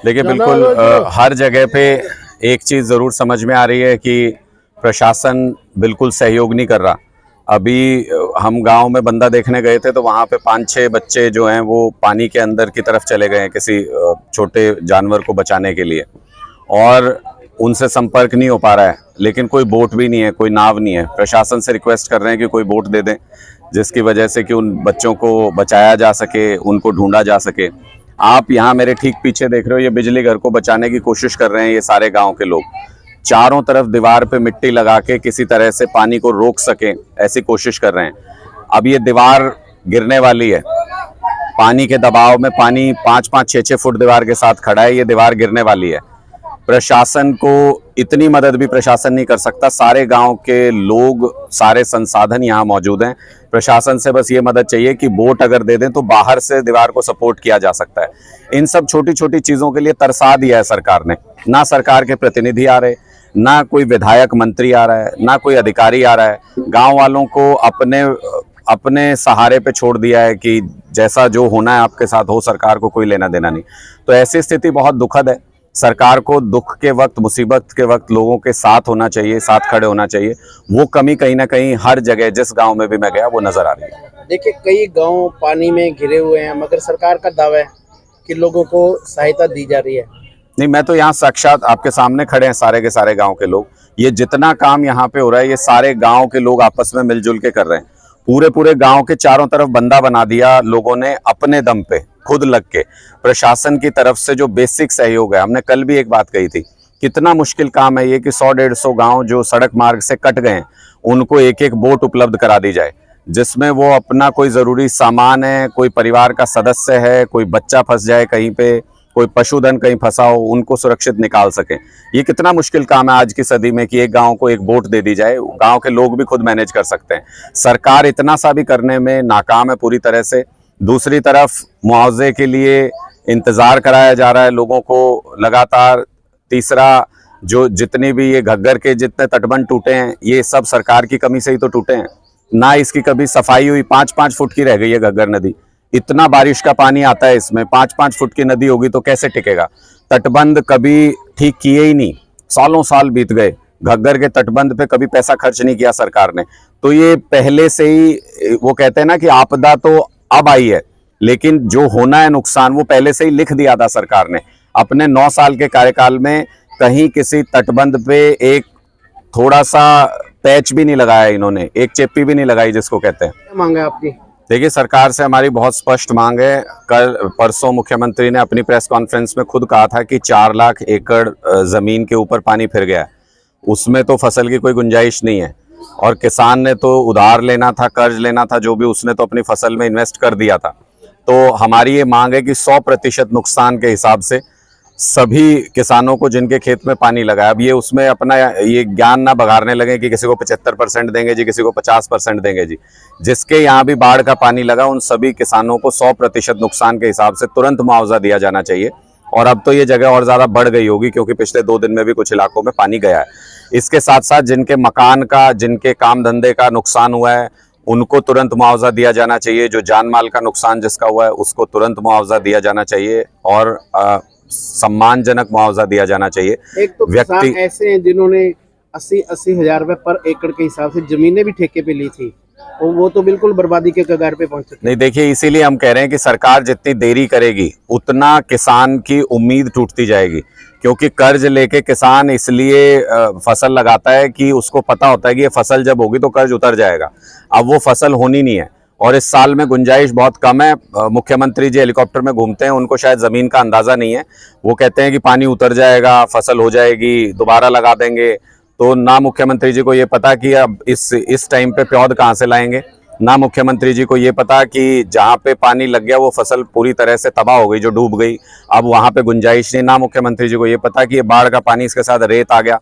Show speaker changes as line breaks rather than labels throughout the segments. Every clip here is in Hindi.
देखिए बिल्कुल हर जगह पे एक चीज़ ज़रूर समझ में आ रही है कि प्रशासन बिल्कुल सहयोग नहीं कर रहा। अभी हम गांव में बंदा देखने गए थे तो वहाँ पे 5-6 बच्चे जो हैं वो पानी के अंदर की तरफ चले गए हैं किसी छोटे जानवर को बचाने के लिए, और उनसे संपर्क नहीं हो पा रहा है। लेकिन कोई बोट भी नहीं है, कोई नाव नहीं है। प्रशासन से रिक्वेस्ट कर रहे हैं कि कोई बोट दे दें जिसकी वजह से कि उन बच्चों को बचाया जा सके, उनको ढूंढा जा सके। आप यहाँ मेरे ठीक पीछे देख रहे हो, ये बिजली घर को बचाने की कोशिश कर रहे हैं ये सारे गांव के लोग। चारों तरफ दीवार पे मिट्टी लगा के किसी तरह से पानी को रोक सके ऐसी कोशिश कर रहे हैं। अब ये दीवार गिरने वाली है, पानी के दबाव में पानी 5-5, 6-6 फुट दीवार के साथ खड़ा है, ये दीवार गिरने वाली है। प्रशासन को इतनी मदद भी प्रशासन नहीं कर सकता। सारे गांव के लोग, सारे संसाधन यहाँ मौजूद हैं। प्रशासन से बस ये मदद चाहिए कि बोट अगर दे दें तो बाहर से दीवार को सपोर्ट किया जा सकता है। इन सब छोटी छोटी चीज़ों के लिए तरसा दिया है सरकार ने। ना सरकार के प्रतिनिधि आ रहे, ना कोई विधायक मंत्री आ रहा है, ना कोई अधिकारी आ रहा है। गाँव वालों को अपने सहारे पे छोड़ दिया है कि जैसा जो होना है आपके साथ हो, सरकार को कोई लेना देना नहीं। तो ऐसी स्थिति बहुत दुखद है। सरकार को दुख के वक्त, मुसीबत के वक्त लोगों के साथ होना चाहिए, साथ खड़े होना चाहिए। वो कमी कहीं ना कहीं हर जगह, जिस गांव में भी मैं गया, वो नजर आ रही है।
देखिए, कई गांव पानी में घिरे हुए हैं, मगर सरकार का दावा है कि लोगों को सहायता दी जा रही है।
नहीं, मैं तो यहाँ साक्षात आपके सामने खड़े हैं सारे के सारे गांव के लोग। ये जितना काम यहाँ पे हो रहा है, ये सारे गांव के लोग आपस में मिलजुल के कर रहे हैं। पूरे गांव के चारों तरफ बंदा बना दिया लोगों ने अपने दम पे, खुद लग के। प्रशासन की तरफ से जो बेसिक सहयोग है, हमने कल भी एक बात कही थी, कितना मुश्किल काम है ये कि 100-150 गांव जो सड़क मार्ग से कट गए हैं, उनको एक एक बोट उपलब्ध करा दी जाए, जिसमें वो अपना कोई ज़रूरी सामान है, कोई परिवार का सदस्य है, कोई बच्चा फंस जाए कहीं पे, कोई पशुधन कहीं फंसा हो, उनको सुरक्षित निकाल सके। ये कितना मुश्किल काम है आज की सदी में कि एक गांव को एक बोट दे दी जाए। गांव के लोग भी खुद मैनेज कर सकते हैं। सरकार इतना सा भी करने में नाकाम है पूरी तरह से। दूसरी तरफ मुआवजे के लिए इंतज़ार कराया जा रहा है लोगों को लगातार। तीसरा, जो जितने भी ये घग्गर के जितने तटबंध टूटे हैं, ये सब सरकार की कमी से ही तो टूटे हैं ना। इसकी कभी सफाई हुई, 5-5 फुट की रह गई है घग्गर नदी। इतना बारिश का पानी आता है इसमें, 5-5 फुट की नदी होगी तो कैसे टिकेगा। तटबंध कभी ठीक किए ही नहीं, सालों साल बीत गए। घग्गर के तटबंध पे कभी पैसा खर्च नहीं किया सरकार ने। तो ये पहले से ही, वो कहते हैं ना कि आपदा तो अब आई है, लेकिन जो होना है नुकसान वो पहले से ही लिख दिया था सरकार ने। अपने 9 साल के कार्यकाल में कहीं किसी तटबंध पे एक थोड़ा सा पैच भी नहीं लगाया इन्होंने, एक चेप्पी भी नहीं लगाई जिसको कहते हैं।
क्या मांग है आपकी?
देखिए, सरकार से हमारी बहुत स्पष्ट मांग है। कल परसों मुख्यमंत्री ने अपनी प्रेस कॉन्फ्रेंस में खुद कहा था कि 4 लाख एकड़ जमीन के ऊपर पानी फिर गया है, उसमें तो फसल की कोई गुंजाइश नहीं है। और किसान ने तो उधार लेना था, कर्ज लेना था, जो भी उसने तो अपनी फसल में इन्वेस्ट कर दिया था। तो हमारी ये मांग है कि 100% नुकसान के हिसाब से सभी किसानों को जिनके खेत में पानी लगा है, अब ये उसमें अपना ये ज्ञान ना बघारने लगे कि किसी को 75% देंगे जी, किसी को 50% देंगे जी। जिसके यहाँ भी बाढ़ का पानी लगा, उन सभी किसानों को 100% नुकसान के हिसाब से तुरंत मुआवजा दिया जाना चाहिए। और अब तो ये जगह और ज़्यादा बढ़ गई होगी क्योंकि पिछले 2 दिन में भी कुछ इलाकों में पानी गया है। इसके साथ साथ जिनके मकान का, जिनके काम धंधे का नुकसान हुआ है, उनको तुरंत मुआवजा दिया जाना चाहिए। जो जान माल का नुकसान जिसका हुआ है, उसको तुरंत मुआवजा दिया जाना चाहिए और सम्मानजनक मुआवजा दिया जाना चाहिए।
एक तो व्यक्ति ऐसे हैं जिन्होंने 80-80 हजार रुपए पर एकड़ के हिसाब से जमीनें भी ठेके पे ली थी, और वो तो बिल्कुल बर्बादी के कगार पे पहुंच चुके।
नहीं, देखिए, इसीलिए हम कह रहे हैं कि सरकार जितनी देरी करेगी उतना किसान की उम्मीद टूटती जाएगी। क्योंकि कर्ज लेके किसान इसलिए फसल लगाता है कि उसको पता होता है कि ये फसल जब होगी तो कर्ज उतर जाएगा। अब वो फसल होनी नहीं है और इस साल में गुंजाइश बहुत कम है। मुख्यमंत्री जी हेलीकॉप्टर में घूमते हैं, उनको शायद ज़मीन का अंदाज़ा नहीं है। वो कहते हैं कि पानी उतर जाएगा, फसल हो जाएगी, दोबारा लगा देंगे। तो ना मुख्यमंत्री जी को ये पता कि अब इस टाइम पे प्यौद कहाँ से लाएंगे, ना मुख्यमंत्री जी को ये पता कि जहाँ पे पानी लग गया वो फसल पूरी तरह से तबाह हो गई, जो डूब गई, अब वहाँ पे गुंजाइश नहीं। ना मुख्यमंत्री जी को ये पता कि ये बाढ़ का पानी इसके साथ रेत आ गया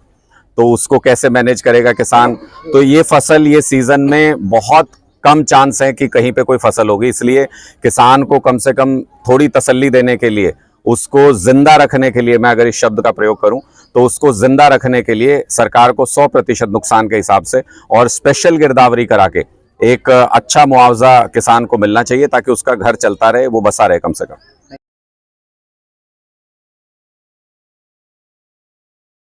तो उसको कैसे मैनेज करेगा किसान। तो ये फसल, ये सीज़न में बहुत कम चांस है कि कहीं पे कोई फसल होगी। इसलिए किसान को कम से कम थोड़ी तसल्ली देने के लिए, उसको जिंदा रखने के लिए, मैं अगर इस शब्द का प्रयोग करूं तो उसको जिंदा रखने के लिए सरकार को 100% नुकसान के हिसाब से और स्पेशल गिरदावरी करा के एक अच्छा मुआवजा किसान को मिलना चाहिए ताकि उसका घर चलता रहे, वो बसा रहे कम से कम।